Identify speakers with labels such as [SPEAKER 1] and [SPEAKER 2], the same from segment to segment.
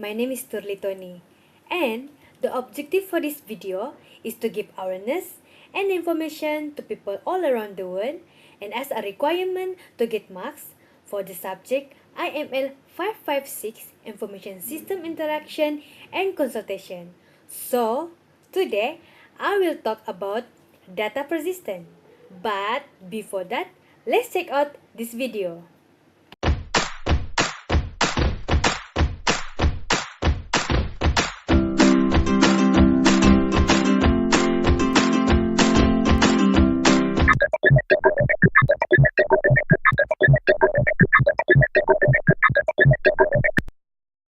[SPEAKER 1] my name is Turly Tony, and the objective for this video is to give awareness and information to people all around the world, and as a requirement to get marks for the subject IML556 Information System Interaction and Consultation. So, today I will talk about data persistence. But before that, let's check out this video.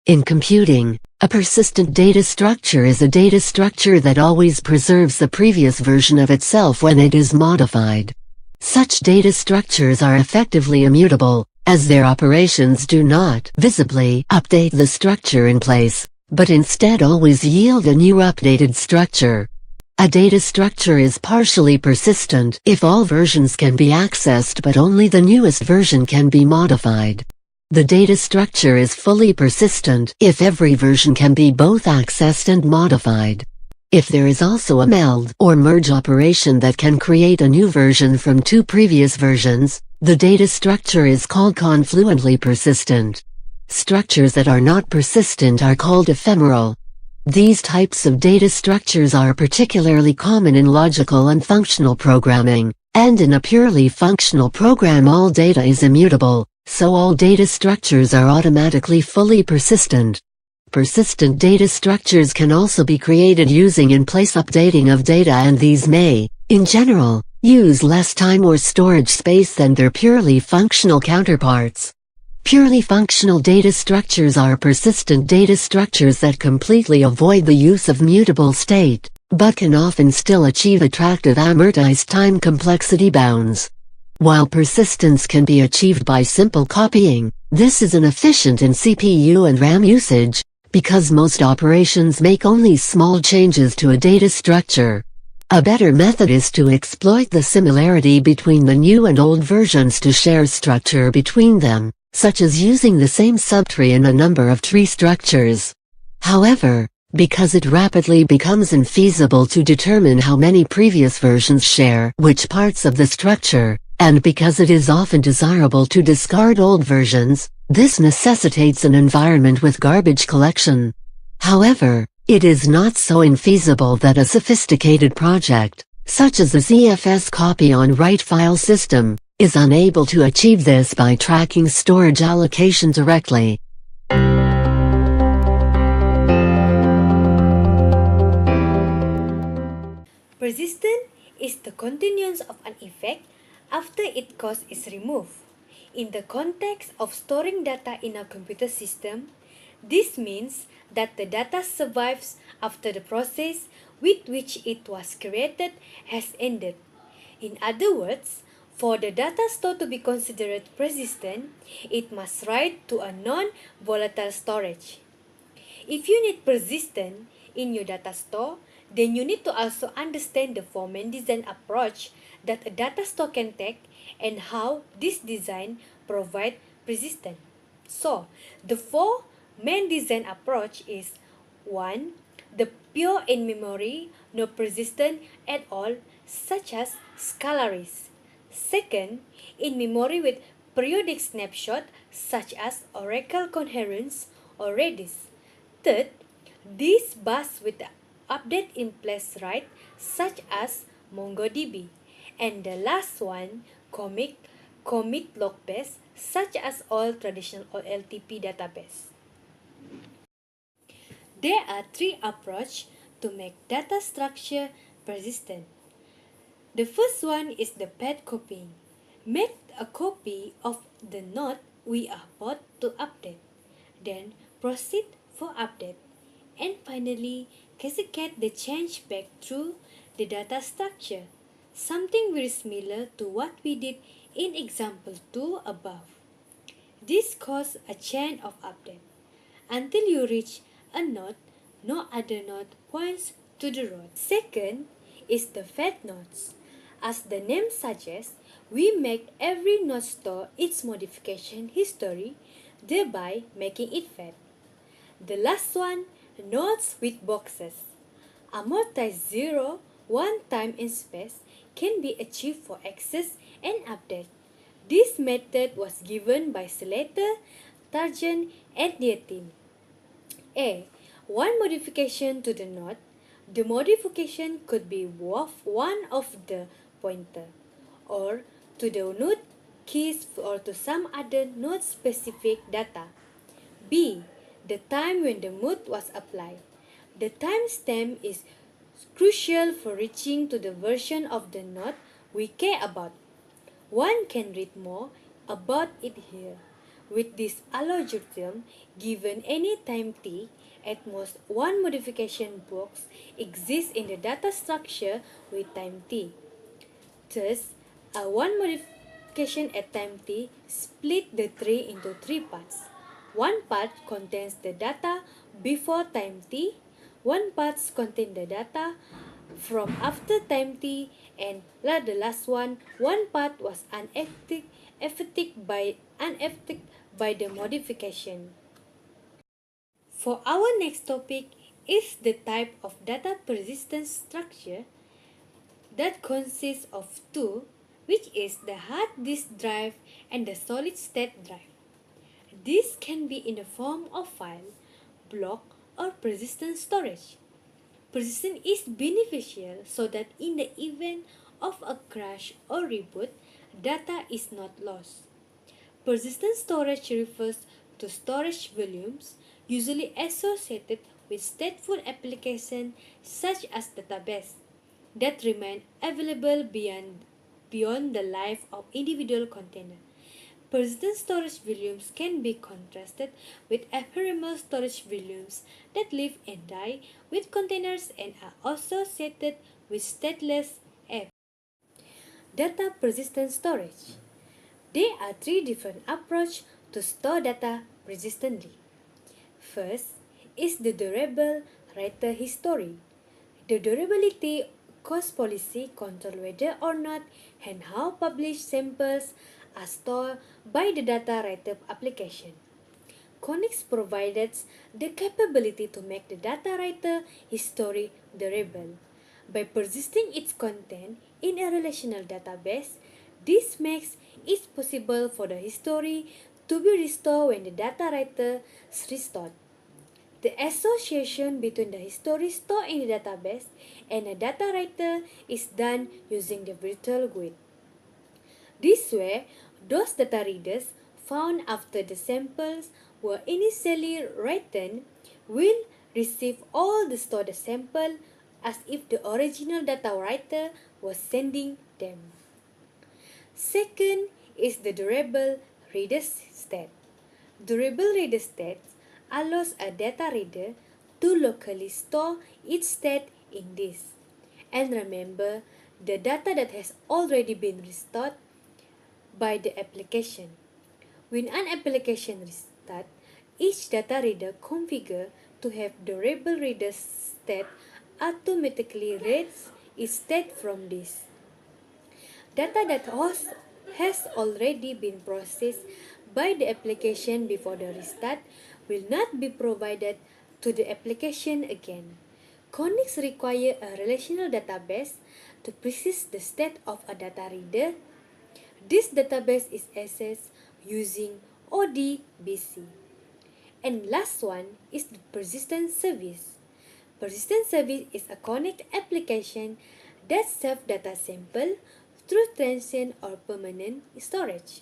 [SPEAKER 2] In computing, a persistent data structure is a data structure that always preserves the previous version of itself when it is modified. Such data structures are effectively immutable, as their operations do not visibly update the structure in place, but instead always yield a new updated structure. A data structure is partially persistent if all versions can be accessed but only the newest version can be modified. The data structure is fully persistent if every version can be both accessed and modified. If there is also a meld or merge operation that can create a new version from two previous versions, the data structure is called confluently persistent. Structures that are not persistent are called ephemeral. These types of data structures are particularly common in logical and functional programming, and in a purely functional program all data is immutable. So all data structures are automatically fully persistent. Persistent data structures can also be created using in-place updating of data, and these may, in general, use less time or storage space than their purely functional counterparts. Purely functional data structures are persistent data structures that completely avoid the use of mutable state, but can often still achieve attractive amortized time complexity bounds. While persistence can be achieved by simple copying, this is inefficient in CPU and RAM usage, because most operations make only small changes to a data structure. A better method is to exploit the similarity between the new and old versions to share structure between them, such as using the same subtree in a number of tree structures. However, because it rapidly becomes infeasible to determine how many previous versions share which parts of the structure, and because it is often desirable to discard old versions, this necessitates an environment with garbage collection. However, it is not so infeasible that a sophisticated project, such as the ZFS copy on write file system, is unable to achieve this by tracking storage allocation directly.
[SPEAKER 1] Persistent is the continuance of an effect after its cause is removed. In the context of storing data in a computer system, this means that the data survives after the process with which it was created has ended. In other words, for the data store to be considered persistent, it must write to a non-volatile storage. If you need persistence in your data store, then you need to also understand the four main design approach that a data store can take and how this design provide persistence. So, the four main design approach is 1. The pure in-memory, no persistence at all, such as scalaries. Second, in-memory with periodic snapshot, such as oracle coherence or Redis. Third, these bus with the update in place write, such as MongoDB. And the last one, commit log based, such as all traditional OLTP database. There are three approaches to make data structure persistent. The first one is the path copying. Make a copy of the node we are about to update. Then proceed for update. And finally, cascade the change back through the data structure. Something very similar to what we did in example 2 above. This causes a chain of update. Until you reach a node, no other node points to the road. Second is the fat nodes. As the name suggests, we make every node store its modification history, thereby making it fat. The last one, nodes with boxes. Amortized zero, one time in space, can be achieved for access and update. This method was given by Slater, Tarjan, and their team. A. One modification to the node. The modification could be of one of the pointer, or to the node keys, or to some other node specific data. B. The time when the mode was applied. The timestamp is crucial for reaching to the version of the node we care about. One can read more about it here. With this algorithm, given any time t, at most one modification box exists in the data structure with time t. Thus, a one modification at time t split the tree into three parts. One part contains the data before time t, one part contains the data from after time t, and the last one part was unaffected by the modification. For our next topic is the type of data persistence structure that consists of two, which is the hard disk drive and the solid state drive. This can be in the form of file, block, or persistent storage. Persistence is beneficial so that in the event of a crash or reboot, data is not lost. Persistent storage refers to storage volumes usually associated with stateful applications such as database that remain available beyond the life of individual container. Persistent storage volumes can be contrasted with ephemeral storage volumes that live and die with containers and are associated with stateless apps. Data persistent storage. There are three different approaches to store data persistently. First is the durable writer history. The durability cost policy control whether or not and how published samples are stored by the data writer application. Conix provides the capability to make the data writer history durable. By persisting its content in a relational database, this makes it possible for the history to be restored when the data writer is restored. The association between the history stored in the database and a data writer is done using the virtual GUID. This way, those data readers found after the samples were initially written will receive all the stored sample as if the original data writer was sending them. Second is the durable reader state. Durable reader state allows a data reader to locally store its state in disk. And remember the data that has already been restored by the application. When an application restarts, each data reader configured to have durable reader state automatically reads its state from this. Data that has already been processed by the application before the restart will not be provided to the application again. Conix requires a relational database to persist the state of a data reader. This database is accessed using ODBC. And last one is the persistent service. Persistent service is a Connect application that serves data sample through transient or permanent storage.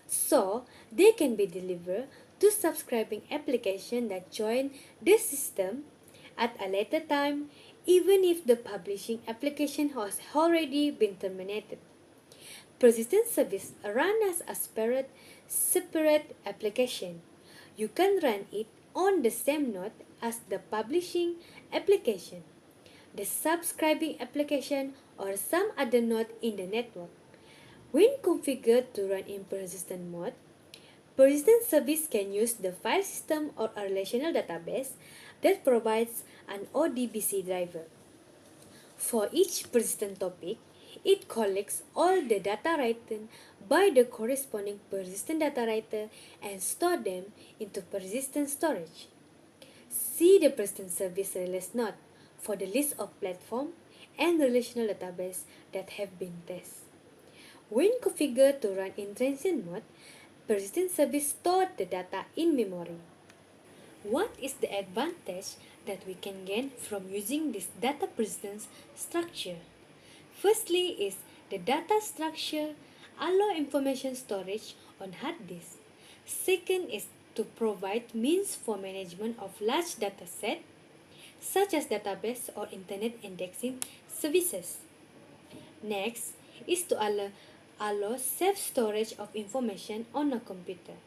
[SPEAKER 1] So, they can be delivered to subscribing applications that join the system at a later time, even if the publishing application has already been terminated. Persistent service run as a separate application. You can run it on the same node as the publishing application, the subscribing application, or some other node in the network. When configured to run in persistent mode, persistent service can use the file system or a relational database that provides an ODBC driver. For each persistent topic, it collects all the data written by the corresponding persistent data writer and store them into persistent storage. See the Persistent Service Release Note for the list of platform and relational database that have been tested. When configured to run in transient mode, Persistent Service stored the data in memory. What is the advantage that we can gain from using this data persistence structure? Firstly is the data structure allow information storage on hard disk. Second is to provide means for management of large data set such as database or internet indexing services. Next is to allow safe storage of information on a computer.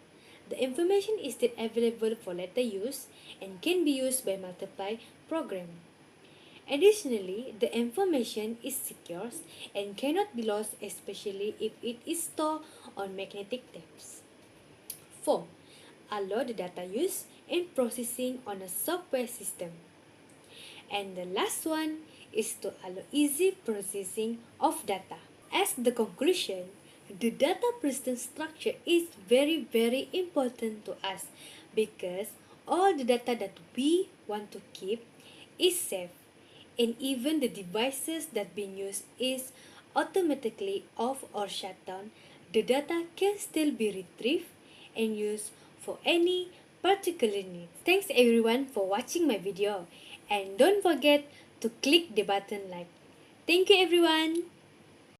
[SPEAKER 1] The information is still available for later use and can be used by multiple programs. Additionally, the information is secure and cannot be lost, especially if it is stored on magnetic tapes. 4. Allow the data use and processing on a software system. And the last one is to allow easy processing of data. As the conclusion, the data persistence structure is very important to us because all the data that we want to keep is safe, and even the devices that being used is automatically off or shut down, the data can still be retrieved and used for any particular need. Thanks everyone for watching my video, and don't forget to click the button like. Thank you everyone.